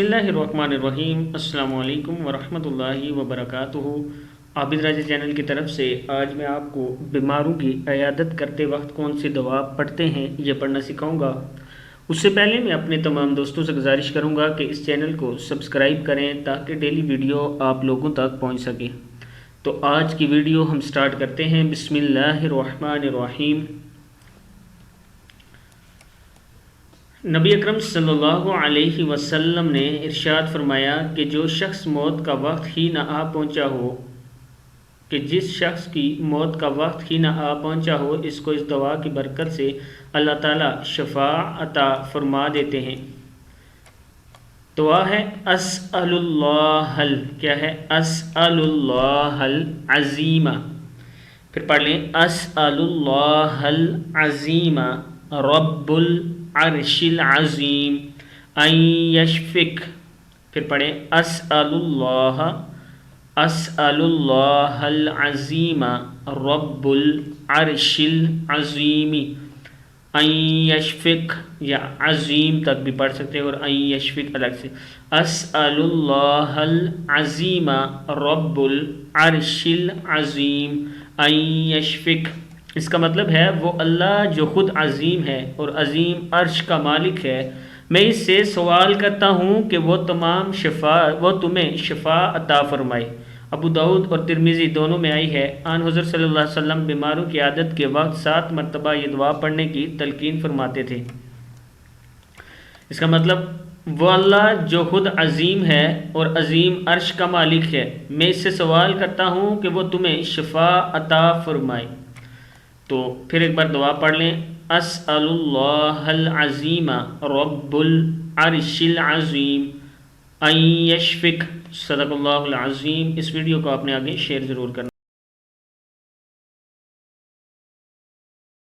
बिस्मिल्लाहिर्रहमानिर्रहीम। अस्सलाम वालेकुम वरहमतुल्लाहि वबरकातुहू। आबिद राजा चैनल की तरफ से आज मैं आपको बीमारों की इयादत करते वक्त कौन सी दवा पढ़ते हैं ये पढ़ना सिखाऊंगा। उससे पहले मैं अपने तमाम दोस्तों से गुजारिश करूंगा कि इस चैनल को सब्सक्राइब करें ताकि डेली वीडियो आप लोगों तक पहुंच सके। तो आज की वीडियो हम स्टार्ट करते हैं। बिस्मिल्लाहिर्रहमानिर्रहीम। नबी अकरम सल्लल्लाहु अलैहि वसल्लम ने इरशाद फरमाया कि जो शख्स मौत का वक्त ही न आ पहुंचा हो कि जिस शख्स की मौत का वक्त ही न आ पहुंचा हो, इसको इस दवा की बरकत से अल्लाह ताला शफा अता फरमा देते हैं। दुआ है अस्अलुल्लाहल, क्या है? अस्अलुल्लाहल अज़ीमा। फिर पढ़ लें अस्अलुल्लाहल अज़ीमा रब्बुल अर्शिल अज़ीम अन यशफिक। फिर पढ़ें अस्अलुल्लाहल अज़ीमा रब्बुल अर्शिल अज़ीमी अन यशफिक, या अज़ीम तक भी पढ़ सकते हैं और अन यशफिक अलग से। अस्अलुल्लाहल अज़ीमा रब्बुल अर्शिल अज़ीम अन यशफिक। इसका मतलब है वो अल्लाह जो ख़ुद अज़ीम है और अज़ीम अर्श का मालिक है, मैं इससे सवाल करता हूँ कि वो तुम्हें शफा अता फरमाए। अबू दाऊद और तिरमिज़ी दोनों में आई है, आन हुज़ूर सल्लल्लाहु अलैहि वसल्लम बीमारों की आदत के वक्त 7 मरतबा ये दुआ पढ़ने की तलकीन फरमाते थे। इसका मतलब वो अल्लाह जो खुद अज़ीम है और अज़ीम अर्श का मालिक है, मैं इससे सवाल करता हूँ कि वो तुम्हें शफा अता फरमाए। तो फिर एक बार दुआ पढ़ लें अस्अलुल्लाहल अज़ीमा रब्बुल अर्शिल अज़ीम अन यशफिक। सदक़ल्लाहुल अज़ीम। इस वीडियो को आपने आगे शेयर ज़रूर करना।